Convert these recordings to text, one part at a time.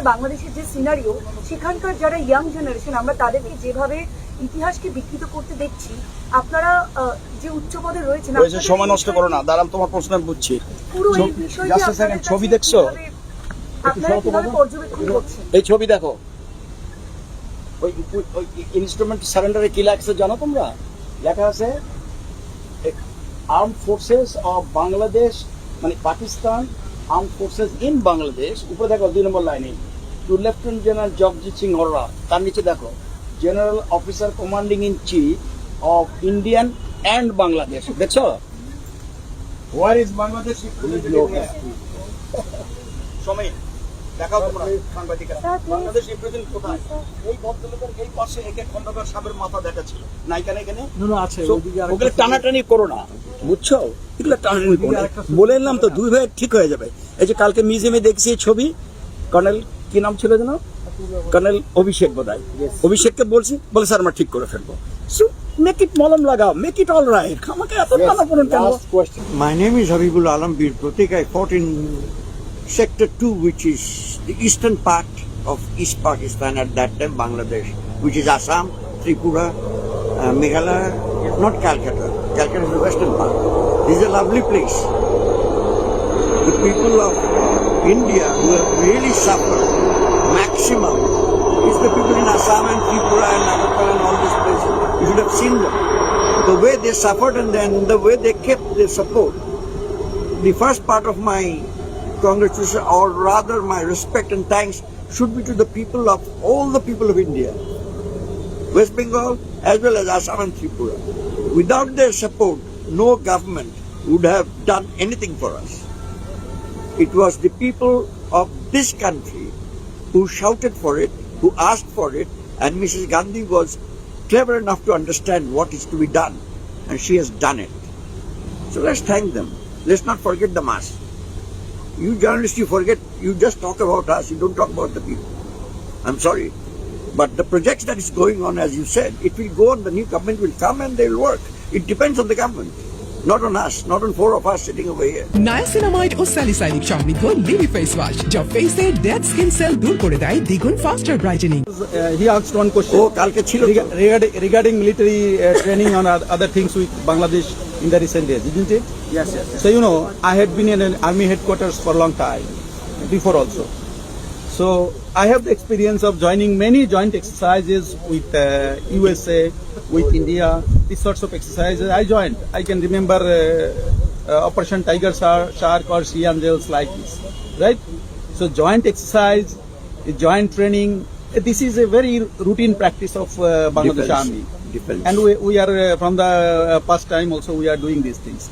বাংলাদেশের যে সিনারিও, সেখানকার যারা ইয়াং জেনারেশন, আমরা তাদেরকে যেভাবে ইতিহাসকে বিকৃত করতে দেখছি, আপনারা যে উচ্চ পদে রয়েছেন, সময় নষ্ট করো না, দাঁড়ান তোমার প্রশ্ন আমি বুঝছি। পুরো এই বিষয়টি ছবি দেখছো? আপনারা কিভাবে পর্যবেক্ষণ করছেন? এই ছবি দেখো, ওই ইনস্ট্রুমেন্ট সারেন্ডারে কি লেখা আছে জানো তোমরা? লেখা আছে আর্ম ফোর্সেস অফ বাংলাদেশ, মানে Pakistan arm forces in Bangladesh. উপরে দেখো 2 নম্বর লাইনে to lieutenant general Jagjit Singh Aurora. তার নিচে দেখো general officer commanding in chief of Indian and Bangladesh. দেখছো? Where is Bangladesh? সময় দেখাও তোমরা সাংবাদিকরা, বাংলাদেশ রিপ্রেজেন্ট কোথায়? এই ভদ্রলোকের এই পাশে একে খন্দকার সাহেবের মাথা দেখা ছিল না, এখানে আছে। ওগুলো টানাটানি করো না, বুঝছো? এগুলো টানাটানি করো না, বলে এলাম তো, দুই ভাই ঠিক হয়ে যাবে। এই যে কালকে মিউজিয়ামে দেখছি এই ছবি, কর্নেল কি নাম ছিল যেন, কর্নেল অভিষেক বোধহয়, অভিষেককে বলছি, বলে স্যার আমরা ঠিক করে ফেলবো। সো মেক ইট মলম লাগাও, মেক ইট অল রাইট। আমাকে এত টানাপোড়েন কেন? My name is Habibul Alam Bir Pratik. I fought in Sector 2, which is the eastern part of East Pakistan at that time, Bangladesh, which is Assam, Tripura, Meghalaya, not Calcutta. Calcutta is the western part. This is a lovely place. The people of India who have really suffered maximum is the people in Assam and Tripura and Nagakkal and all these places. You should have seen them. The way they suffered and then the way they kept their support. The first part of my congratulations, or rather my respect and thanks, should be to the people of all the people of India, West Bengal as well as Assam and Tripura. Without their support, no government would have done anything for us. It was the people of this country who shouted for it, who asked for it, and Mrs. Gandhi was clever enough to understand what is to be done, and she has done it. So let's thank them. Let's not forget the mass. You journalists, you forget, you just talk about us, you don't talk about the people. I'm sorry. But the projects that is going on, as you said, it will go on, the new government will come and they will work. It depends on the government, not on us, not on 4 of us sitting over here. Niacinamide ও salicylic সমৃদ্ধ Lily face wash যা ফেসের dead skin cell দূর করে দেয় দ্বিগুণ faster brightening. He asked one question regarding military training on other things with Bangladesh in the recent days, isn't it? Yes. So I had been in an army headquarters for a long time, before also. So I have the experience of joining many joint exercises with USA, with India, these sorts of exercises I joined. I can remember Operation Tiger Shark or Sea Angels, like this, right? So joint exercise, joint training, this is a very routine practice of Bangladesh Army. And we are from the past time also we are doing these things.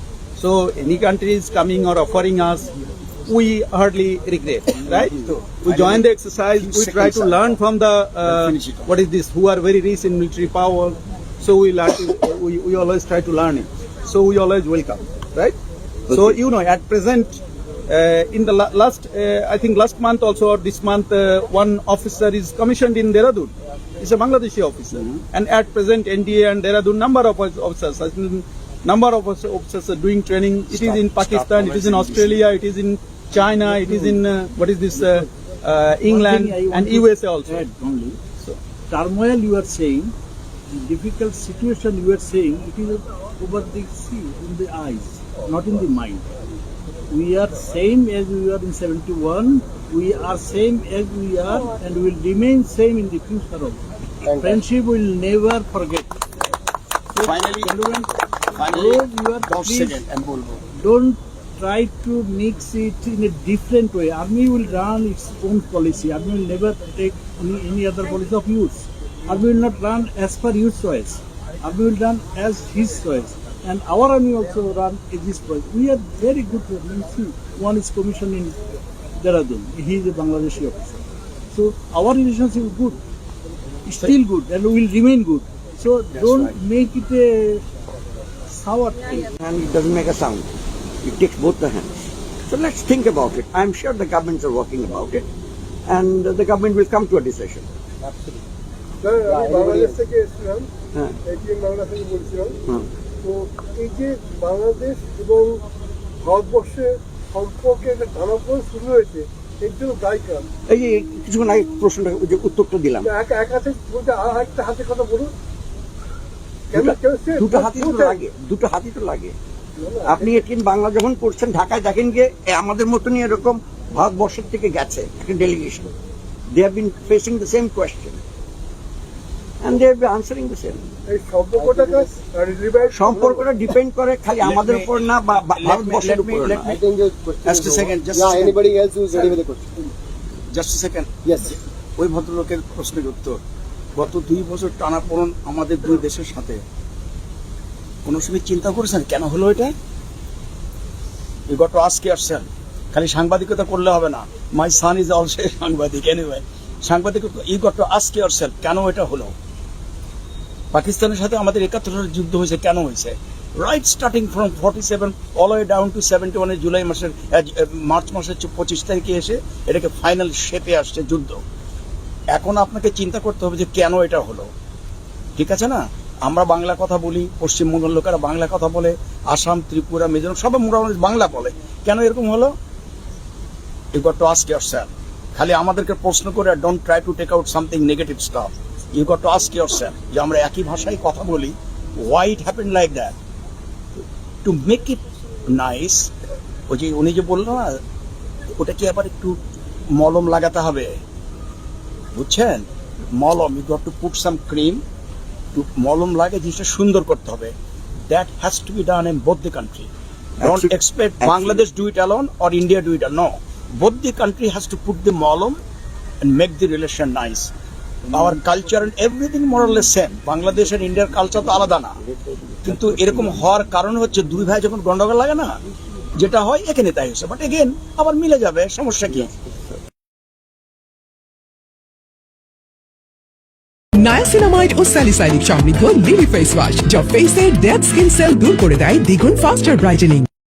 So any country is coming or offering us, we hardly regret, right? We join the exercise, we try to learn from the what is this, who are very rich in military power. So we always try to learn it. So we always welcome, right? So at present, in the last I think last month also, or this month, one officer is commissioned in Dehradun. He's a Bangladeshi officer, and at present NDA and Dehradun number of officers, officers are doing training. It is in Pakistan, it is in Australia, it is in China, it is in England and USA also. So turmoil you are saying, difficult situation you are saying, it is over the sea, in the eyes, not in the mind. We are same as we were in 71. We are same as we are, and will remain same in the future also. Friendship will never forget. So, Finally, please, don't try to mix it in a different way. Army will run its own policy. Army will never take any other policy of use. Army will not run as per your choice. Army will run as his choice. And our army also run as his choice. We are very good. You see, one is commissioned in Dehradun. He is a Bangladeshi officer. So our relationship is good. It's still good and will remain good. So don't make it a sour thing. And it doesn't make a sound. It takes both the hands. So let's think about it. I'm sure the governments are working about it, and the government will come to a decision. absolutely. আমি বাংলাদেশ থেকে এসেছিলাম, ATM Bangla থেকে বলছিলাম। তো এই যে বাংলাদেশ এবং ভারতবর্ষের সম্পর্কে একটা টানাপোড়েন শুরু হয়েছে, এর জন্য দায়ী কার? এই যে কিছুক্ষণ আগে প্রশ্নটা ওই যে উত্তরটা দিলাম, এক হাতে বলতে আর একটা হাতে কথা বলুন। কেন দুটো হাতি তো লাগে, দুটো হাতি তো লাগে। আপনি এটিএন বাংলা যখন করছেন ঢাকায়, দেখেন যে আমাদের মতনই এরকম ভারতবর্ষের থেকে গেছে একটা delegation, they have been facing the same question and they have been answering the same. এই সম্পর্কটাকে সম্পর্কটা ডিপেন্ড করে খালি আমাদের উপর না বা ভারতবর্ষের উপর না। Just a second, just a Yeah, second. anybody else who's ready with a question? Just a second. Yes. ওই ভদ্রলোকের প্রশ্নের উত্তর, গত 2 বছর টানাপোড়েন আমাদের দুই দেশের সাথে কোনো সময় চিন্তা করেছেন কেন হলো এটা? এই গত আজকে আসছেন, খালি সাংবাদিকতা করলে হবে না। মাই সান ইজ অলসো সাংবাদিক এনিওয়ে। সাংবাদিকতা এই গত আজকে আসছেন, কেন এটা হলো? পাকিস্তানের সাথে আমাদের 71 সালের যুদ্ধ হয়েছে, কেন হয়েছে? Right starting from 47 all way down to 71 July মাসের মার্চ মাসের 25 তারিখে এসে এটাকে ফাইনাল শেপে আসছে যুদ্ধ। এখন আপনাকে চিন্তা করতে হবে যে কেন এটা হলো, ঠিক আছে না? আমরা বাংলা কথা বলি, পশ্চিমবঙ্গের লোকেরা বাংলা কথা বলে, আসাম, ত্রিপুরা, মিজোরাম সবাই মোটামুটি বাংলা বলে, কেন এরকম হলো? You got to ask yourself. খালি আমাদেরকে প্রশ্ন করে don't try to take out something negative stuff. You got to ask yourself যে আমরা একই ভাষায় কথা বলি, why it happen like that, to make it nice. ওই যে উনি যে বললো না, ওটা কি আবার একটু মলম লাগাতে হবে, বুঝছেন? মলম, you got to put some cream, মলম লাগে জিনিসটা সুন্দর করতে হবে। That has to be done in both the country. Don't expect Bangladesh do it alone or India do it, no, both the country has to put the molum and make the relation nice. Our culture and everything more or less same. Bangladesh আর ইন্ডিয়ার culture তো আলাদা না, কিন্তু এরকম হওয়ার কারণ হচ্ছে দুই ভাই যখন গন্ডগোল লাগে না, যেটা হয় এখানে তাই হয়েছে, বাট এগেন আবার মিলে যাবে, সমস্যা কি? নায়াসিনামাইড ও স্যালিসাইলিক সমৃদ্ধ লিলি ফেস ওয়াশ, যা ফেসের ডেড স্কিন সেল দূর করে দেয় দ্বিগুণ ফাস্টার ব্রাইটেনিং।